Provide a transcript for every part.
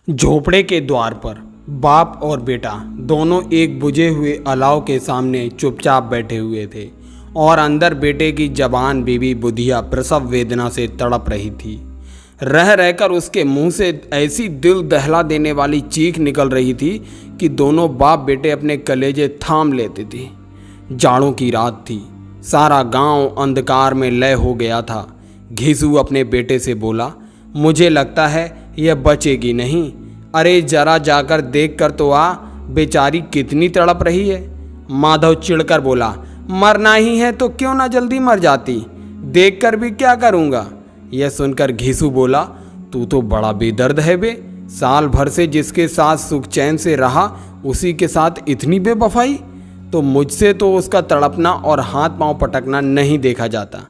झोपड़े के द्वार पर बाप और बेटा दोनों एक बुझे हुए अलाव के सामने चुपचाप बैठे हुए थे और अंदर बेटे की जवान बीवी बुधिया प्रसव वेदना से तड़प रही थी। रह रहकर उसके मुंह से ऐसी दिल दहला देने वाली चीख निकल रही थी कि दोनों बाप बेटे अपने कलेजे थाम लेते थे। जाड़ों की रात थी, सारा गांव अंधकार में लय हो गया था। घीसू अपने बेटे से बोला, मुझे लगता है यह बचेगी नहीं। अरे जरा जाकर देख कर तो आ, बेचारी कितनी तड़प रही है। माधव चिढ़कर बोला, मरना ही है तो क्यों ना जल्दी मर जाती, देख कर भी क्या करूँगा। यह सुनकर घीसू बोला, तू तो बड़ा बेदर्द है बे। साल भर से जिसके साथ सुख चैन से रहा उसी के साथ इतनी बेवफाई। तो मुझसे तो उसका तड़पना और हाथ पांव पटकना नहीं देखा जाता।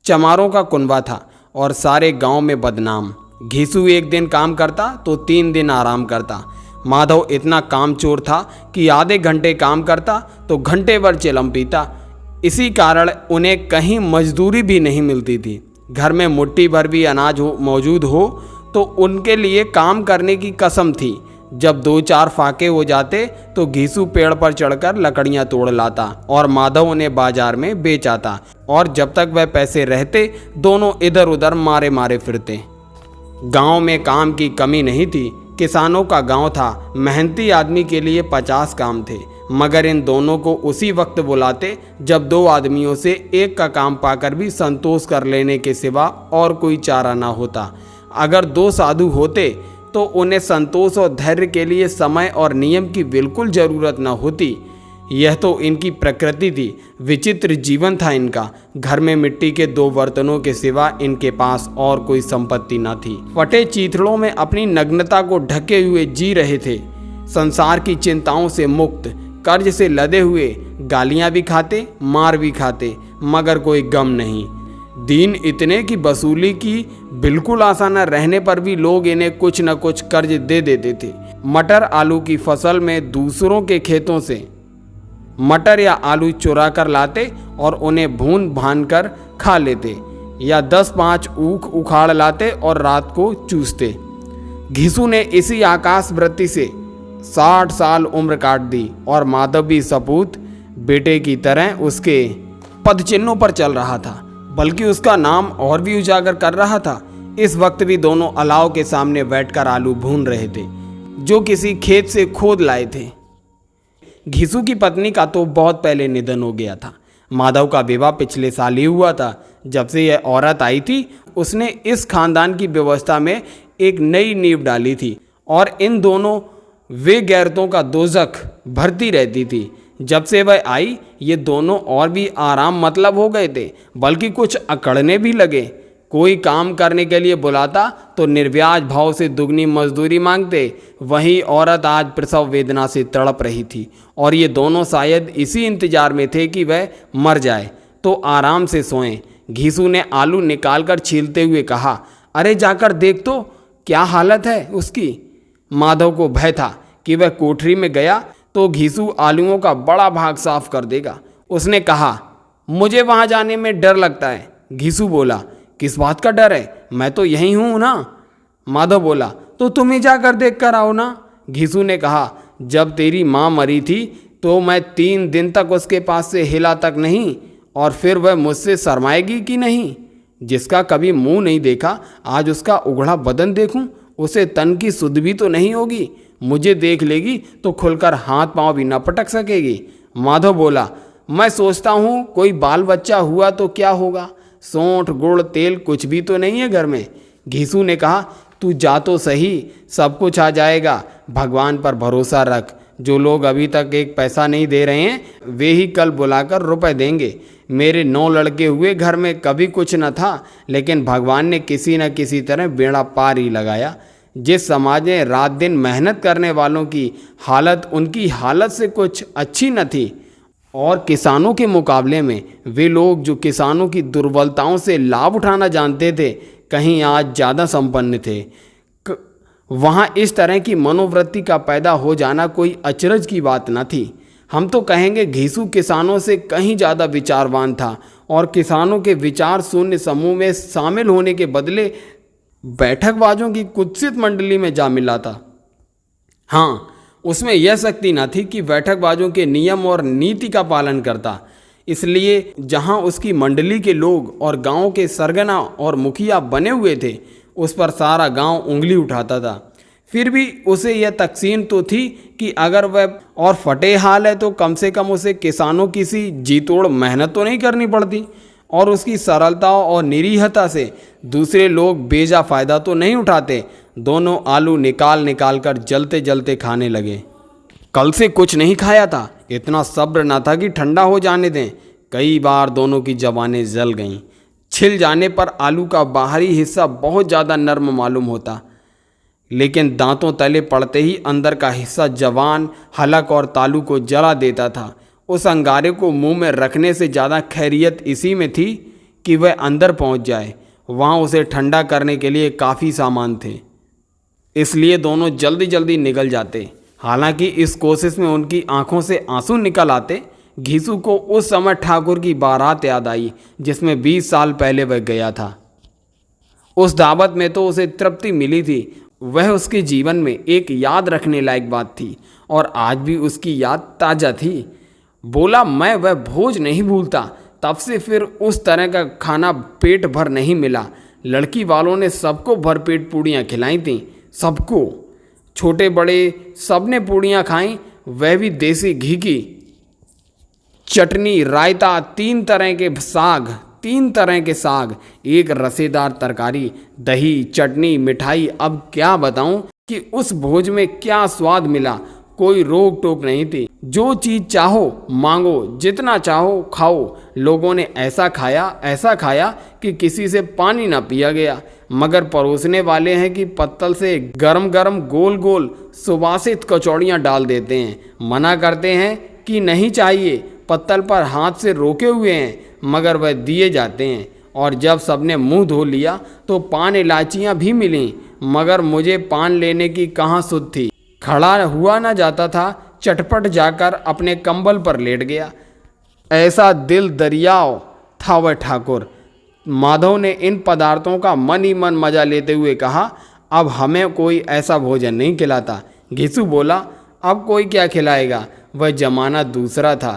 चमारों का कुनबा था और सारे गांव में बदनाम। घीसू एक दिन काम करता तो 3 दिन आराम करता। माधव इतना कामचोर था कि आधे घंटे काम करता तो घंटे भर चिलम पीता। इसी कारण उन्हें कहीं मजदूरी भी नहीं मिलती थी। घर में मुट्ठी भर भी अनाज मौजूद हो तो उनके लिए काम करने की कसम थी। जब 2-4 फाके हो जाते तो घीसू पेड़ पर चढ़कर लकड़ियां तोड़ लाता और माधव उन्हें बाजार में बेच आता। और जब तक वह पैसे रहते दोनों इधर उधर मारे मारे फिरते। गांव में काम की कमी नहीं थी। किसानों का गांव था, मेहनती आदमी के लिए 50 काम थे, मगर इन दोनों को उसी वक्त बुलाते जब 2 आदमियों से एक का काम पाकर भी संतोष कर लेने के सिवा और कोई चारा ना होता। अगर 2 साधु होते तो उन्हें संतोष और धैर्य के लिए समय और नियम की बिल्कुल ज़रूरत न होती। यह तो इनकी प्रकृति थी। विचित्र जीवन था इनका। घर में मिट्टी के 2 बर्तनों के सिवा इनके पास और कोई संपत्ति न थी। फटे चीथड़ों में अपनी नग्नता को ढके हुए जी रहे थे। संसार की चिंताओं से मुक्त, कर्ज से लदे हुए, गालियां भी खाते, मार भी खाते, मगर कोई गम नहीं। दीन इतने की वसूली की बिल्कुल आशा न रहने पर भी लोग इन्हें कुछ न कुछ कर्ज दे देते थे। मटर आलू की फसल में दूसरों के खेतों से मटर या आलू चुरा कर लाते और उन्हें भून भान कर खा लेते, या 10-5 ऊख उखाड़ लाते और रात को चूसते। घीसू ने इसी आकाश वृत्ति से 60 साल उम्र काट दी और माधव भी सपूत बेटे की तरह उसके पदचिन्हों पर चल रहा था, बल्कि उसका नाम और भी उजागर कर रहा था। इस वक्त भी दोनों अलाव के सामने बैठकर आलू भून रहे थे जो किसी खेत से खोद लाए थे। घीसू की पत्नी का तो बहुत पहले निधन हो गया था। माधव का विवाह पिछले साल ही हुआ था। जब से यह औरत आई थी उसने इस खानदान की व्यवस्था में एक नई नींव डाली थी और इन दोनों वे गैरतों का दोजख भरती रहती थी। जब से वह आई ये दोनों और भी आराम मतलब हो गए थे, बल्कि कुछ अकड़ने भी लगे। कोई काम करने के लिए बुलाता तो निर्व्याज भाव से दुगनी मजदूरी मांगते। वही औरत आज प्रसव वेदना से तड़प रही थी और ये दोनों शायद इसी इंतजार में थे कि वह मर जाए तो आराम से सोएं। घीसू ने आलू निकालकर छीलते हुए कहा, अरे जाकर देख तो क्या हालत है उसकी। माधव को भय था कि वह कोठरी में गया तो घीसू आलूओं का बड़ा भाग साफ कर देगा। उसने कहा, मुझे वहाँ जाने में डर लगता है। घीसू बोला, किस बात का डर है, मैं तो यहीं हूँ ना। माधव बोला, तो तुम ही जाकर देख कर आओ ना। घीसू ने कहा, जब तेरी माँ मरी थी तो मैं 3 दिन तक उसके पास से हिला तक नहीं, और फिर वह मुझसे शर्माएगी कि नहीं। जिसका कभी मुंह नहीं देखा आज उसका उघड़ा बदन देखूं, उसे तन की सुध भी तो नहीं होगी। मुझे देख लेगी तो खुलकर हाथ पांव भी न पटक सकेगी। माधव बोला, मैं सोचता हूँ कोई बाल बच्चा हुआ तो क्या होगा, सौंठ गुड़ तेल कुछ भी तो नहीं है घर में। घीसू ने कहा, तू जा तो सही, सब कुछ आ जाएगा। भगवान पर भरोसा रख। जो लोग अभी तक 1 पैसा नहीं दे रहे हैं वे ही कल बुलाकर रुपए देंगे। मेरे 9 लड़के हुए, घर में कभी कुछ न था, लेकिन भगवान ने किसी न किसी तरह बेड़ा पार ही लगाया। जिस समाज में रात दिन मेहनत करने वालों की हालत उनकी हालत से कुछ अच्छी न थी, और किसानों के मुकाबले में वे लोग जो किसानों की दुर्बलताओं से लाभ उठाना जानते थे कहीं आज ज़्यादा संपन्न थे, वहाँ इस तरह की मनोवृत्ति का पैदा हो जाना कोई अचरज की बात न थी। हम तो कहेंगे घीसू किसानों से कहीं ज़्यादा विचारवान था और किसानों के विचार शून्य समूह में शामिल होने के बदले बैठकबाजों की कुत्सित मंडली में जा मिला था। हाँ, उसमें यह शक्ति न थी कि बैठकबाजों के नियम और नीति का पालन करता। इसलिए जहाँ उसकी मंडली के लोग और गांव के सरगना और मुखिया बने हुए थे, उस पर सारा गांव उंगली उठाता था। फिर भी उसे यह तकसीन तो थी कि अगर वह और फटे हाल है तो कम से कम उसे किसानों की सी जी तोड़ मेहनत तो नहीं करनी पड़ती, और उसकी सरलता और निरीहता से दूसरे लोग बेजा फ़ायदा तो नहीं उठाते। दोनों आलू निकाल निकाल कर जलते जलते खाने लगे। कल से कुछ नहीं खाया था, इतना सब्र न था कि ठंडा हो जाने दें। कई बार दोनों की जबानें जल गईं। छिल जाने पर आलू का बाहरी हिस्सा बहुत ज़्यादा नर्म मालूम होता, लेकिन दांतों तले पड़ते ही अंदर का हिस्सा जवान, हलक और तालू को जला देता था। उस अंगारे को मुंह में रखने से ज़्यादा खैरियत इसी में थी कि वह अंदर पहुंच जाए। वहां उसे ठंडा करने के लिए काफ़ी सामान थे, इसलिए दोनों जल्दी जल्दी निकल जाते। हालांकि इस कोशिश में उनकी आंखों से आंसू निकल आते। घीसू को उस समय ठाकुर की बारात याद आई जिसमें 20 साल पहले वह गया था। उस दावत में तो उसे तृप्ति मिली थी, वह उसके जीवन में एक याद रखने लायक बात थी, और आज भी उसकी याद ताज़ा थी। बोला, मैं वह भोज नहीं भूलता। तब से फिर उस तरह का खाना पेट भर नहीं मिला। लड़की वालों ने सबको भरपेट पूड़ियाँ खिलाई थीं, सबको, छोटे बड़े सब ने पूड़ियाँ खाईं, वह भी देसी घी की। चटनी, रायता, 3 तरह के साग, एक रसेदार तरकारी, दही, चटनी, मिठाई। अब क्या बताऊं कि उस भोज में क्या स्वाद मिला। कोई रोक टोक नहीं थी, जो चीज़ चाहो मांगो, जितना चाहो खाओ। लोगों ने ऐसा खाया कि किसी से पानी ना पिया गया। मगर परोसने वाले हैं कि पत्तल से गरम गरम गोल गोल सुवासित कचौड़ियाँ डाल देते हैं। मना करते हैं कि नहीं चाहिए, पत्तल पर हाथ से रोके हुए हैं, मगर वह दिए जाते हैं। और जब सबने मुंह धो लिया तो पान इलायचियाँ भी मिलीं, मगर मुझे पान लेने की कहाँ सुध थी। खड़ा हुआ ना जाता था, चटपट जाकर अपने कंबल पर लेट गया। ऐसा दिल दरियाव था वह ठाकुर। माधव ने इन पदार्थों का मन ही मन मजा लेते हुए कहा, अब हमें कोई ऐसा भोजन नहीं खिलाता। घिसू बोला, अब कोई क्या खिलाएगा, वह जमाना दूसरा था।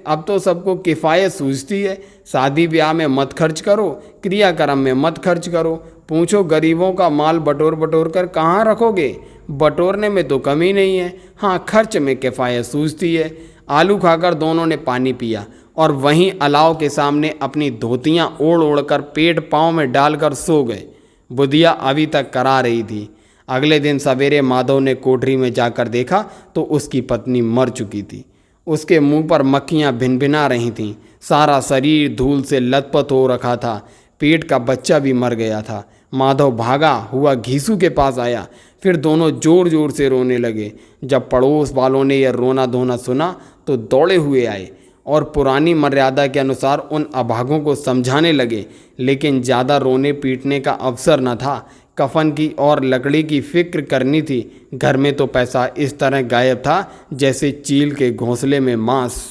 अब तो सबको किफ़ायत सूझती है। शादी ब्याह में मत खर्च करो, क्रियाक्रम में मत खर्च करो। पूछो गरीबों का माल बटोर बटोर कर कहाँ रखोगे। बटोरने में तो कमी नहीं है, हाँ खर्च में किफ़ायत सूझती है। आलू खाकर दोनों ने पानी पिया और वहीं अलाव के सामने अपनी धोतियाँ ओढ़ ओढ़ कर पेट पाँव में डालकर सो गए। बुधिया अभी तक करा रही थी। अगले दिन सवेरे माधव ने कोठरी में जाकर देखा तो उसकी पत्नी मर चुकी थी। उसके मुंह पर मक्खियाँ भिनभिना रही थीं। सारा शरीर धूल से लथपथ हो रखा था। पेट का बच्चा भी मर गया था। माधव भागा हुआ घीसू के पास आया। फिर दोनों जोर जोर से रोने लगे। जब पड़ोस वालों ने यह रोना धोना सुना तो दौड़े हुए आए और पुरानी मर्यादा के अनुसार उन अभागों को समझाने लगे, लेकिन ज़्यादा रोने पीटने का अवसर न था। कफन की और लकड़ी की फिक्र करनी थी। घर में तो पैसा इस तरह गायब था जैसे चील के घोंसले में मांस।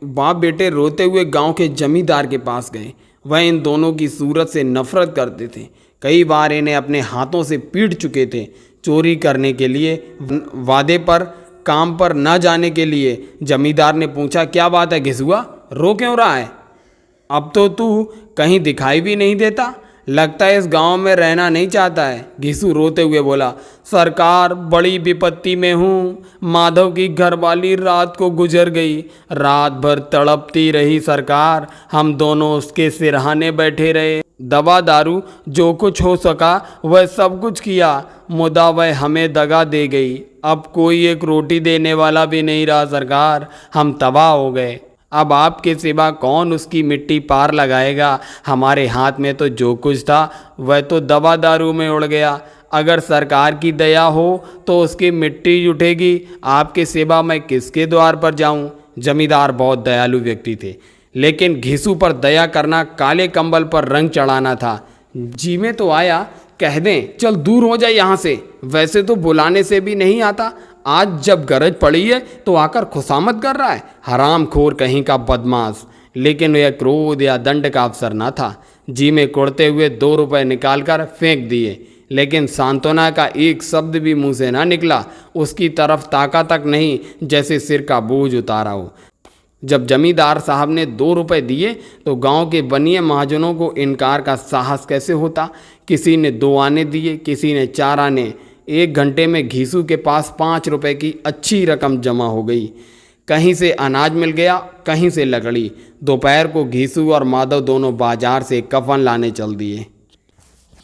बाप बेटे रोते हुए गांव के जमींदार के पास गए। वह इन दोनों की सूरत से नफरत करते थे। कई बार इन्हें अपने हाथों से पीट चुके थे। चोरी करने के लिए, वादे पर, काम पर न जाने के लिए। जमींदार ने पूछा, क्या बात है घिसुआ, रो क्यों रहा है? अब तो तू कहीं दिखाई भी नहीं देता, लगता है इस गांव में रहना नहीं चाहता है। घिसू रोते हुए बोला, सरकार बड़ी विपत्ति में हूँ। माधव की घरवाली रात को गुजर गई। रात भर तड़पती रही सरकार। हम दोनों उसके सिरहाने बैठे रहे। दवा दारू जो कुछ हो सका वह सब कुछ किया, मुदा वह हमें दगा दे गई। अब कोई एक रोटी देने वाला भी नहीं रहा सरकार। हम तबाह हो गए। अब आपके सिवा कौन उसकी मिट्टी पार लगाएगा। हमारे हाथ में तो जो कुछ था वह तो दवा दारू में उड़ गया। अगर सरकार की दया हो तो उसकी मिट्टी जुटेगी। आपके सिवा मैं किसके द्वार पर जाऊं? जमींदार बहुत दयालु व्यक्ति थे, लेकिन घिसू पर दया करना काले कंबल पर रंग चढ़ाना था। जी में तो आया, कह दें चल दूर हो जाए यहाँ से। वैसे तो बुलाने से भी नहीं आता, आज जब गरज पड़ी है तो आकर खुशामद कर रहा है। हराम खोर कहीं का बदमाश। लेकिन यह क्रोध या दंड का अवसर न था। जी में कुड़ते हुए 2 रुपए निकालकर फेंक दिए, लेकिन सांत्वना का एक शब्द भी मुंह से ना निकला। उसकी तरफ ताका तक नहीं, जैसे सिर का बोझ उतारा हो। जब जमींदार साहब ने 2 रुपए दिए तो गांव के बनिए महाजनों को इनकार का साहस कैसे होता। किसी ने 2 आने दिए, किसी ने 4 आने। 1 घंटे में घीसू के पास 5 रुपए की अच्छी रकम जमा हो गई। कहीं से अनाज मिल गया, कहीं से लकड़ी। दोपहर को घीसू और माधव दोनों बाजार से कफन लाने चल दिए।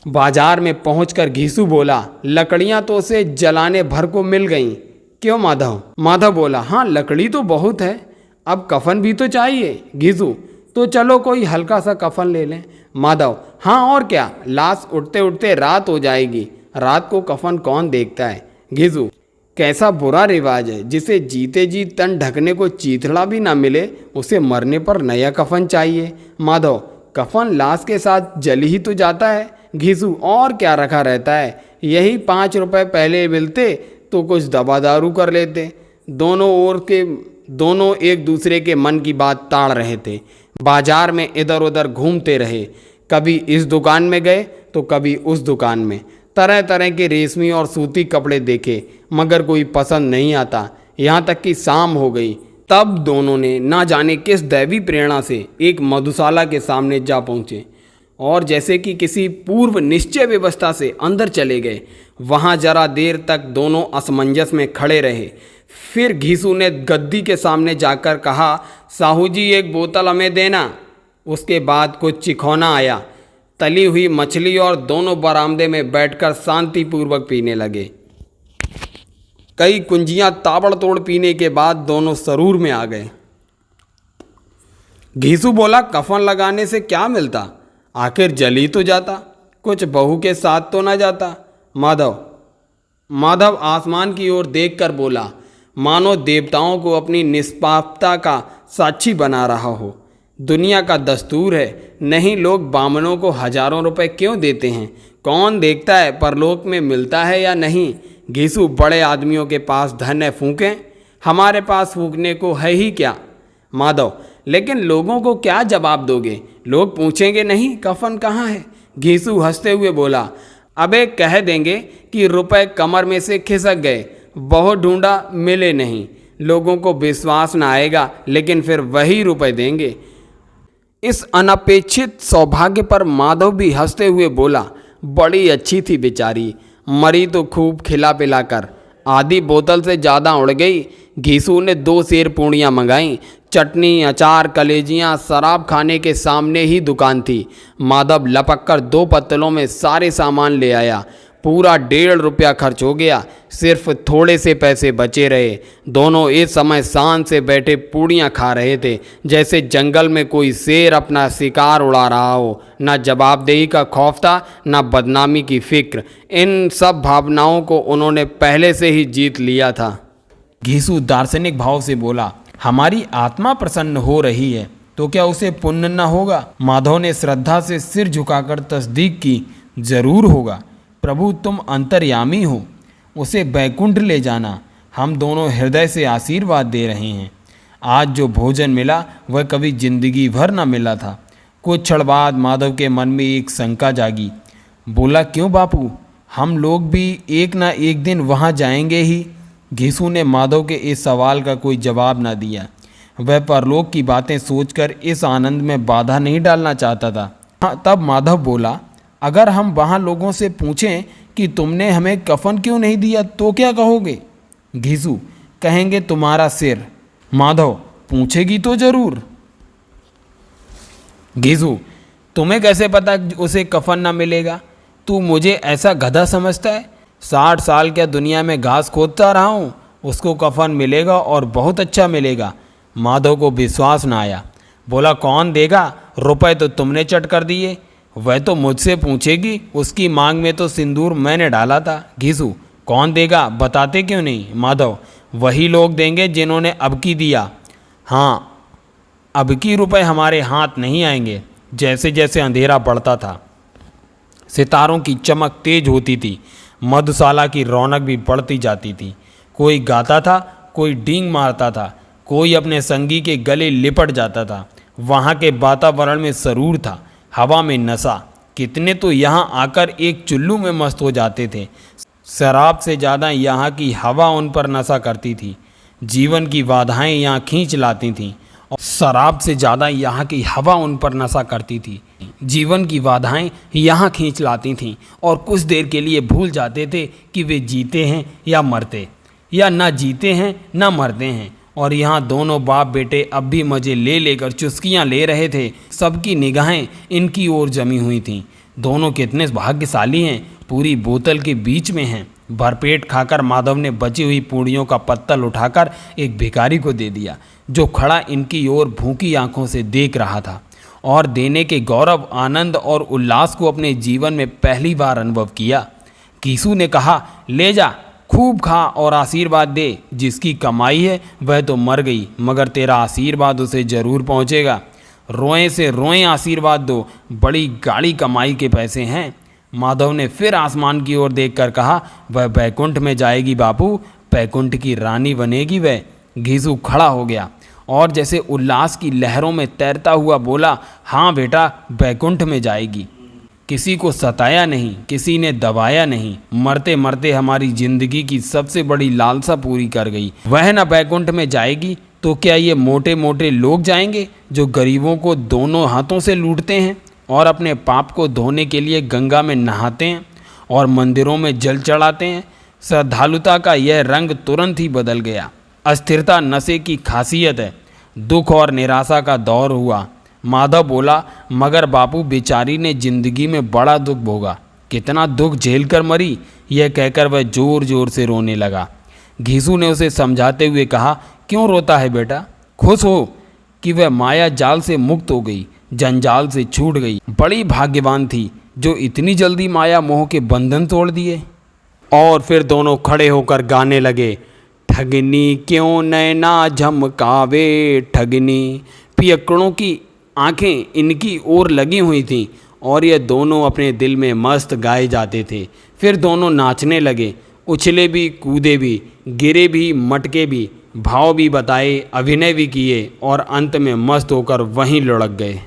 बाजार में पहुंचकर घीसू बोला, लकड़ियां तो उसे जलाने भर को मिल गईं। क्यों माधव? माधव बोला, हाँ लकड़ी तो बहुत है, अब कफन भी तो चाहिए। घीसू, तो चलो कोई हल्का सा कफन ले लें। माधव, हाँ और क्या, लाश उठते उठते रात हो जाएगी, रात को कफन कौन देखता है। घीसू, कैसा बुरा रिवाज है, जिसे जीते जी तन ढकने को चीथड़ा भी ना मिले उसे मरने पर नया कफन चाहिए। माधव, कफन लाश के साथ जल ही तो जाता है। घीसू, और क्या रखा रहता है, यही 5 रुपए पहले मिलते तो कुछ दवा दारू कर लेते। दोनों एक दूसरे के मन की बात ताड़ रहे थे। बाजार में इधर उधर घूमते रहे, कभी इस दुकान में गए तो कभी उस दुकान में। तरह तरह के रेशमी और सूती कपड़े देखे, मगर कोई पसंद नहीं आता। यहाँ तक कि शाम हो गई, तब दोनों ने ना जाने किस दैवी प्रेरणा से एक मधुशाला के सामने जा पहुँचे और जैसे कि किसी पूर्व निश्चय व्यवस्था से अंदर चले गए। वहाँ जरा देर तक दोनों असमंजस में खड़े रहे। फिर घीसू ने गद्दी के सामने जाकर कहा, साहू जी 1 बोतल हमें देना। उसके बाद कुछ चिखौना आया, तली हुई मछली, और दोनों बरामदे में बैठकर शांतिपूर्वक पीने लगे। कई कुंजियां ताबड़तोड़ पीने के बाद दोनों सरूर में आ गए। घीसू बोला, कफन लगाने से क्या मिलता, आखिर जल ही तो जाता, कुछ बहू के साथ तो ना जाता। माधव आसमान की ओर देखकर बोला, मानो देवताओं को अपनी निष्पापता का साक्षी बना रहा हो। दुनिया का दस्तूर है, नहीं लोग बामनों को हजारों रुपए क्यों देते हैं, कौन देखता है परलोक में मिलता है या नहीं। घीसू, बड़े आदमियों के पास धन है, फूकें, हमारे पास फूकने को है ही क्या। माधव, लेकिन लोगों को क्या जवाब दोगे, लोग पूछेंगे नहीं कफन कहाँ है। घीसू हंसते हुए बोला, अबे कह देंगे कि रुपए कमर में से खिसक गए, बहुत ढूंढा मिले नहीं। लोगों को विश्वास न आएगा, लेकिन फिर वही रुपए देंगे। इस अनपेक्षित सौभाग्य पर माधव भी हंसते हुए बोला, बड़ी अच्छी थी बेचारी, मरी तो खूब खिला पिलाकर, आधी बोतल से ज़्यादा उड़ गई। घीसू ने 2 सेर पूड़ियाँ मंगाईं, चटनी, अचार, कलेजियाँ। शराब खाने के सामने ही दुकान थी। माधव लपक कर 2 पत्तलों में सारे सामान ले आया। पूरा 1.5 रुपया खर्च हो गया, सिर्फ थोड़े से पैसे बचे रहे। दोनों इस समय शान से बैठे पूड़ियाँ खा रहे थे, जैसे जंगल में कोई शेर अपना शिकार उड़ा रहा हो। न जवाबदेही का खौफ था, न बदनामी की फिक्र। इन सब भावनाओं को उन्होंने पहले से ही जीत लिया था। घीसू दार्शनिक भाव से बोला, हमारी आत्मा प्रसन्न हो रही है तो क्या उसे पुण्य न होगा। माधव ने श्रद्धा से सिर झुकाकर तस्दीक की, जरूर होगा प्रभु, तुम अंतर्यामी हो, उसे बैकुंठ ले जाना। हम दोनों हृदय से आशीर्वाद दे रहे हैं। आज जो भोजन मिला वह कभी जिंदगी भर न मिला था। कुछ क्षण बाद माधव के मन में एक शंका जागी। बोला, क्यों बापू, हम लोग भी एक ना एक दिन वहाँ जाएंगे ही। घीसू ने माधव के इस सवाल का कोई जवाब न दिया। वह परलोक की बातें सोचकर इस आनंद में बाधा नहीं डालना चाहता था। हाँ, तब माधव बोला, अगर हम वहाँ लोगों से पूछें कि तुमने हमें कफन क्यों नहीं दिया तो क्या कहोगे। घीसू, कहेंगे तुम्हारा सिर। माधव, पूछेगी तो जरूर। घीसू, तुम्हें कैसे पता उसे कफन ना मिलेगा, तू मुझे ऐसा गधा समझता है। 60 साल क्या दुनिया में घास खोदता रहा हूँ, उसको कफन मिलेगा और बहुत अच्छा मिलेगा। माधव को विश्वास न आया। बोला, कौन देगा, रुपए तो तुमने चट कर दिए। वह तो मुझसे पूछेगी, उसकी मांग में तो सिंदूर मैंने डाला था। घीसू, कौन देगा, बताते क्यों नहीं। माधव, वही लोग देंगे जिन्होंने अब की दिया। हाँ, अब की रुपए हमारे हाथ नहीं आएंगे। जैसे जैसे अंधेरा बढ़ता था, सितारों की चमक तेज होती थी, मधुशाला की रौनक भी बढ़ती जाती थी। कोई गाता था, कोई डींग मारता था, कोई अपने संगी के गले लिपट जाता था। वहाँ के वातावरण में सरूर था, हवा में नशा, कितने तो यहाँ आकर एक चुल्लू में मस्त हो जाते थे। शराब से ज़्यादा यहाँ की हवा उन पर नशा करती थी। जीवन की बाधाएं यहाँ खींच लाती थीं और शराब से ज़्यादा यहाँ की हवा उन पर नशा करती थी। जीवन की बाधाएं यहाँ खींच लाती थीं और कुछ देर के लिए भूल जाते थे कि वे जीते हैं या मरते, या ना जीते हैं ना मरते हैं। और यहाँ दोनों बाप बेटे अब भी मज़े ले लेकर चुस्कियाँ ले रहे थे। सबकी निगाहें इनकी ओर जमी हुई थीं। दोनों कितने भाग्यशाली हैं, पूरी बोतल के बीच में हैं। भरपेट खाकर माधव ने बची हुई पूड़ियों का पत्तल उठाकर एक भिखारी को दे दिया, जो खड़ा इनकी ओर भूखी आंखों से देख रहा था और देने के गौरव, आनंद और उल्लास को अपने जीवन में पहली बार अनुभव किया। कीसू ने कहा, ले जा, खूब खा और आशीर्वाद दे। जिसकी कमाई है वह तो मर गई, मगर तेरा आशीर्वाद उसे जरूर पहुँचेगा। रोएं से रोएं आशीर्वाद दो, बड़ी गाड़ी कमाई के पैसे हैं। माधव ने फिर आसमान की ओर देखकर कहा, वह बैकुंठ में जाएगी बापू, बैकुंठ की रानी बनेगी वह। घीसू खड़ा हो गया और जैसे उल्लास की लहरों में तैरता हुआ बोला, हाँ बेटा, बैकुंठ में जाएगी। किसी को सताया नहीं, किसी ने दबाया नहीं, मरते मरते हमारी जिंदगी की सबसे बड़ी लालसा पूरी कर गई। वह न बैकुंठ में जाएगी तो क्या ये मोटे मोटे लोग जाएंगे जो गरीबों को दोनों हाथों से लूटते हैं और अपने पाप को धोने के लिए गंगा में नहाते हैं और मंदिरों में जल चढ़ाते हैं। श्रद्धालुता का यह रंग तुरंत ही बदल गया। अस्थिरता नशे की खासियत है। दुख और निराशा का दौर हुआ। माधव बोला, मगर बापू, बेचारी ने जिंदगी में बड़ा दुख भोगा, कितना दुख झेल कर मरी। यह कहकर वह जोर जोर से रोने लगा। घीसू ने उसे समझाते हुए कहा, क्यों रोता है बेटा, खुश हो कि वह माया जाल से मुक्त हो गई, जंजाल से छूट गई। बड़ी भाग्यवान थी जो इतनी जल्दी माया मोह के बंधन तोड़ दिए। और फिर दोनों खड़े होकर गाने लगे, ठगनी क्यों नैना झमकावे ठगनी। पियक्कड़ों की आंखें इनकी ओर लगी हुई थीं और ये दोनों अपने दिल में मस्त गाए जाते थे। फिर दोनों नाचने लगे, उछले भी, कूदे भी, गिरे भी, मटके भी, भाव भी बताए, अभिनय भी किए और अंत में मस्त होकर वहीं लुढ़क गए।